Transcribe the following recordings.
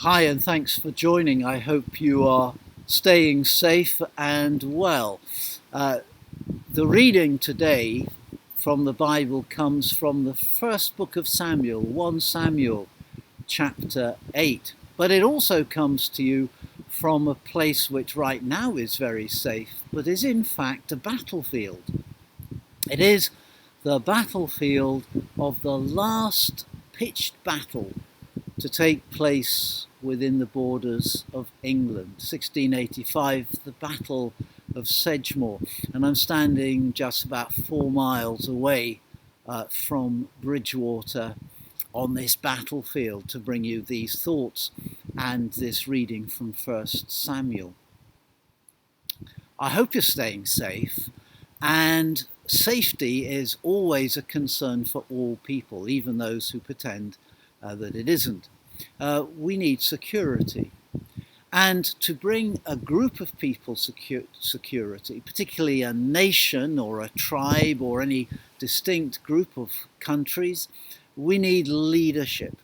Hi, and thanks for joining. I hope you are staying safe and well. Uh, the reading today from the Bible comes from the first book of Samuel, 1 Samuel, chapter 8. But it also comes to you from a place which right now is very safe, but is in fact a battlefield. It is the battlefield of the last pitched battle to take place within the borders of England. 1685, the Battle of Sedgemoor, and I'm standing just about 4 miles away from Bridgwater on this battlefield to bring you these thoughts and this reading from 1 Samuel. I hope you're staying safe, and safety is always a concern for all people, even those who pretend that it isn't. We need security. And to bring a group of people security, particularly a nation or a tribe or any distinct group of countries, we need leadership.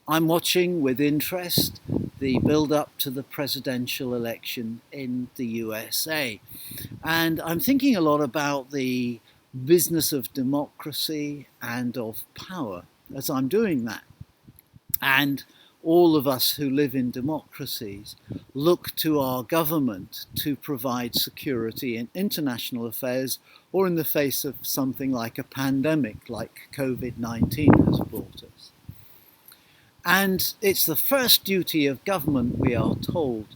I'm watching with interest the build-up to the presidential election in the USA. And I'm thinking a lot about the business of democracy and of power as I'm doing that. And all of us who live in democracies look to our government to provide security in international affairs or in the face of something like a pandemic like COVID-19 has brought us. And it's the first duty of government, we are told,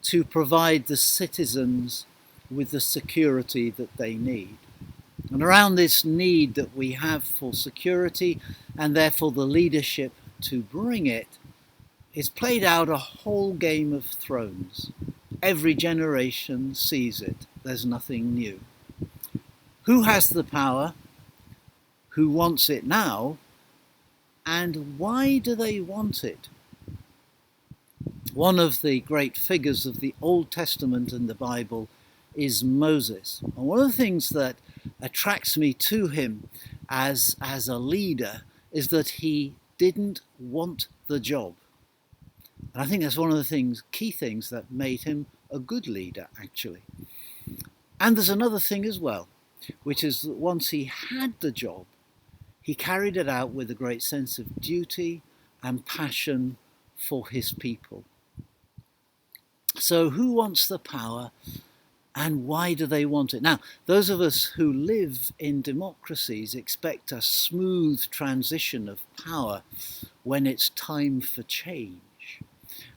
to provide the citizens with the security that they need. And around this need that we have for security, and therefore the leadership to bring it, is played out a whole Game of Thrones. Every generation sees it. There's nothing new. Who has the power? Who wants it now? And why do they want it? One of the great figures of the Old Testament and the Bible is Moses. And one of the things that attracts me to him as a leader is that he didn't want the job. And I think that's one of the key things that made him a good leader, actually. And there's another thing as well, which is that once he had the job, he carried it out with a great sense of duty and passion for his people. So who wants the power? And why do they want it? Now, those of us who live in democracies expect a smooth transition of power when it's time for change.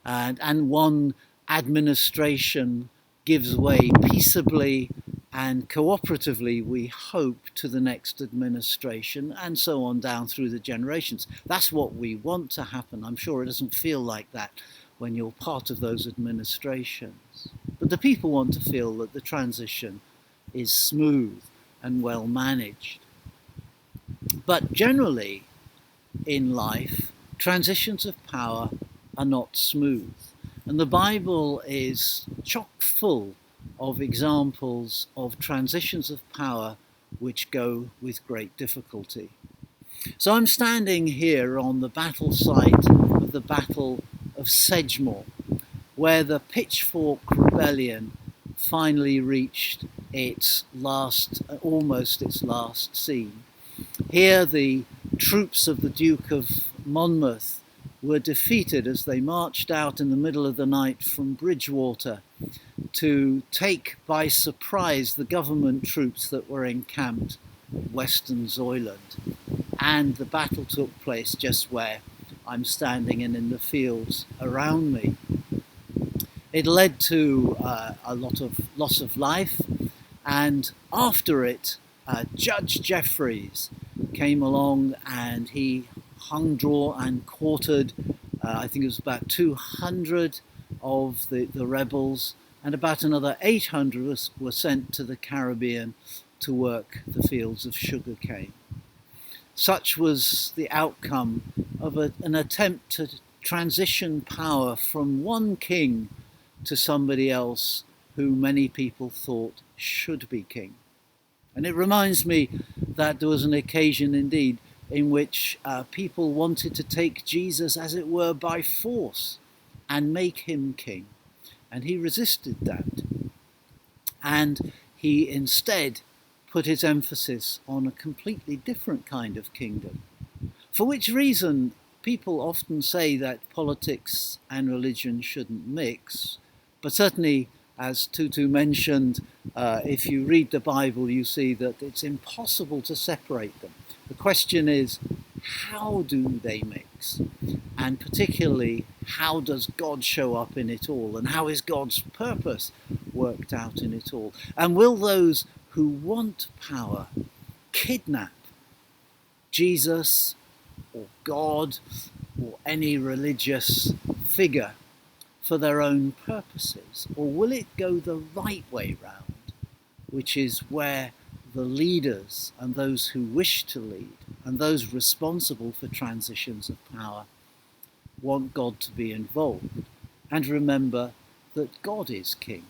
And one administration gives way peaceably and cooperatively, we hope, to the next administration, and so on down through the generations. That's what we want to happen. I'm sure it doesn't feel like that when you're part of those administrations. But the people want to feel that the transition is smooth and well managed. But generally in life, transitions of power are not smooth. And the Bible is chock full of examples of transitions of power which go with great difficulty. So I'm standing here on the battle site of the Battle of Sedgemoor, where the Pitchfork Rebellion finally reached almost its last scene. Here the troops of the Duke of Monmouth were defeated as they marched out in the middle of the night from Bridgwater to take by surprise the government troops that were encamped at Weston Zoyland. And the battle took place just where I'm standing and in the fields around me. It led to a lot of loss of life, and after it, Judge Jeffreys came along and he hung, draw and quartered, I think it was about 200 of the rebels, and about another 800 were sent to the Caribbean to work the fields of sugarcane. Such was the outcome of an attempt to transition power from one king to somebody else who many people thought should be king. And it reminds me that there was an occasion indeed in which people wanted to take Jesus, as it were, by force and make him king. And he resisted that. And he instead put his emphasis on a completely different kind of kingdom. For which reason people often say that politics and religion shouldn't mix, but certainly, as Tutu mentioned, if you read the Bible, you see that it's impossible to separate them. The question is, how do they mix? And particularly, how does God show up in it all? And how is God's purpose worked out in it all? And will those who want power kidnap Jesus or God or any religious figure for their own purposes? Or will it go the right way round, which is where the leaders and those who wish to lead and those responsible for transitions of power want God to be involved and remember that God is king?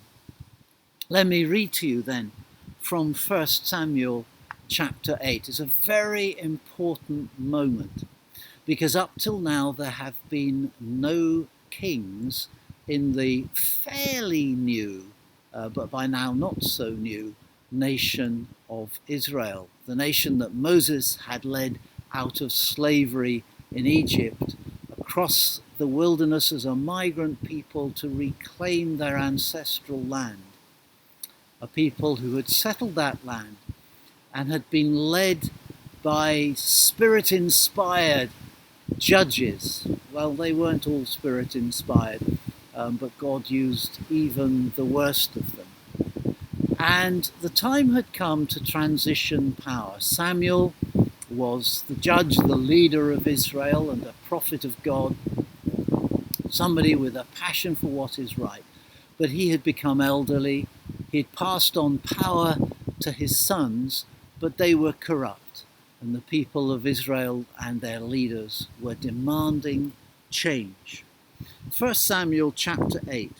Let me read to you then from 1 Samuel chapter 8. It's a very important moment because up till now there have been no kings in the fairly new, but by now not so new, nation of Israel, the nation that Moses had led out of slavery in Egypt across the wilderness as a migrant people to reclaim their ancestral land, a people who had settled that land and had been led by spirit-inspired judges. Well, they weren't all spirit-inspired, but God used even the worst of them. And the time had come to transition power. Samuel was the judge, the leader of Israel and a prophet of God, somebody with a passion for what is right. But he had become elderly. He had passed on power to his sons, but they were corrupt. And the people of Israel and their leaders were demanding change. 1 Samuel chapter 8.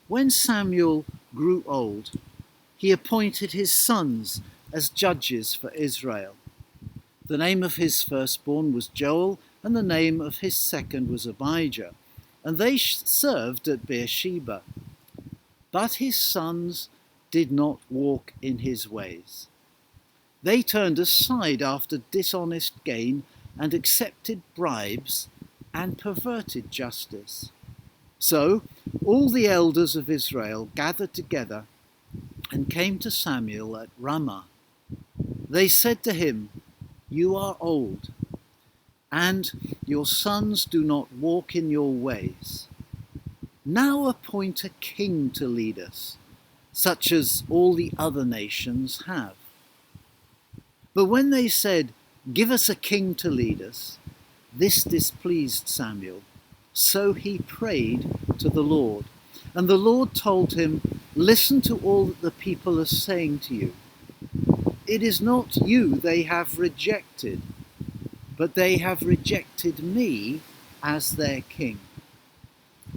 When Samuel grew old, he appointed his sons as judges for Israel. The name of his firstborn was Joel, and the name of his second was Abijah, and they served at Beersheba. But his sons did not walk in his ways. They turned aside after dishonest gain and accepted bribes and perverted justice. So all the elders of Israel gathered together and came to Samuel at Ramah. They said to him, "You are old, and your sons do not walk in your ways. Now appoint a king to lead us, such as all the other nations have." But when they said, "Give us a king to lead us," this displeased Samuel. So he prayed to the Lord. And the Lord told him, "Listen to all that the people are saying to you. It is not you they have rejected, but they have rejected me as their king,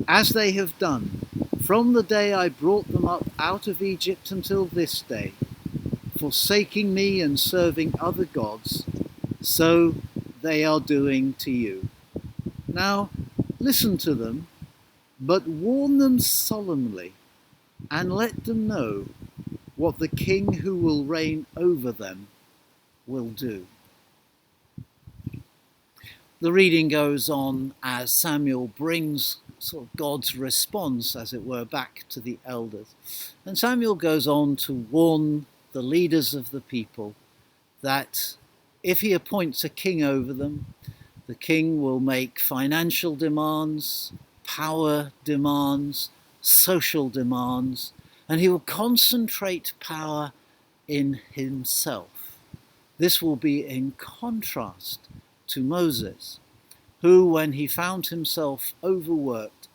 as they have done from the day I brought them up out of Egypt until this day, forsaking me and serving other gods, so they are doing to you. Now listen to them, but warn them solemnly, and let them know what the king who will reign over them will do." The reading goes on as Samuel brings sort of God's response, as it were, back to the elders. And Samuel goes on to warn the leaders of the people that if he appoints a king over them, the king will make financial demands, power demands, social demands, and he will concentrate power in himself. This will be in contrast to Moses, who, when he found himself overworked,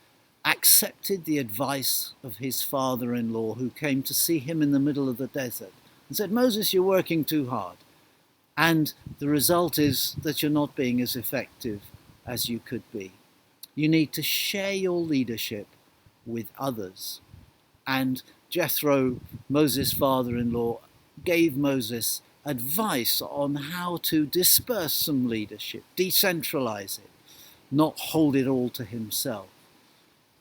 accepted the advice of his father-in-law, who came to see him in the middle of the desert and said, "Moses, you're working too hard. And the result is that you're not being as effective as you could be. You need to share your leadership with others." And Jethro, Moses' father-in-law, gave Moses advice on how to disperse some leadership, decentralize it, not hold it all to himself.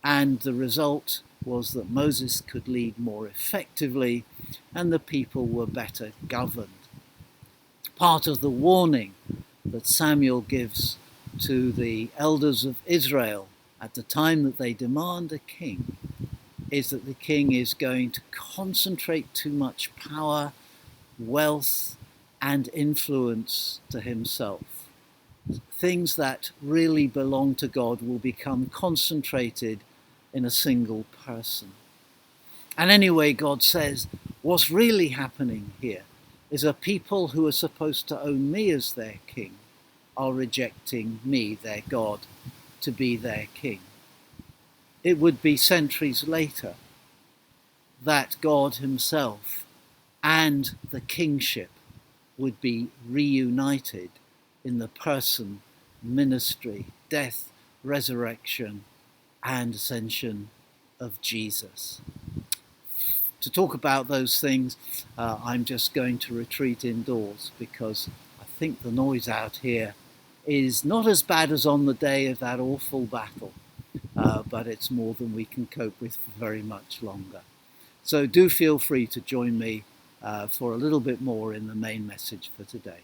And the result was that Moses could lead more effectively and the people were better governed. Part of the warning that Samuel gives to the elders of Israel at the time that they demand a king is that the king is going to concentrate too much power, wealth, and influence to himself. Things that really belong to God will become concentrated in a single person. And anyway, God says, what's really happening here is a people who are supposed to own me as their king are rejecting me, their God, to be their king. It would be centuries later that God himself and the kingship would be reunited in the person, ministry, death, resurrection, and ascension of Jesus. To talk about those things, I'm just going to retreat indoors because I think the noise out here is not as bad as on the day of that awful battle, but it's more than we can cope with for very much longer. So do feel free to join me for a little bit more in the main message for today.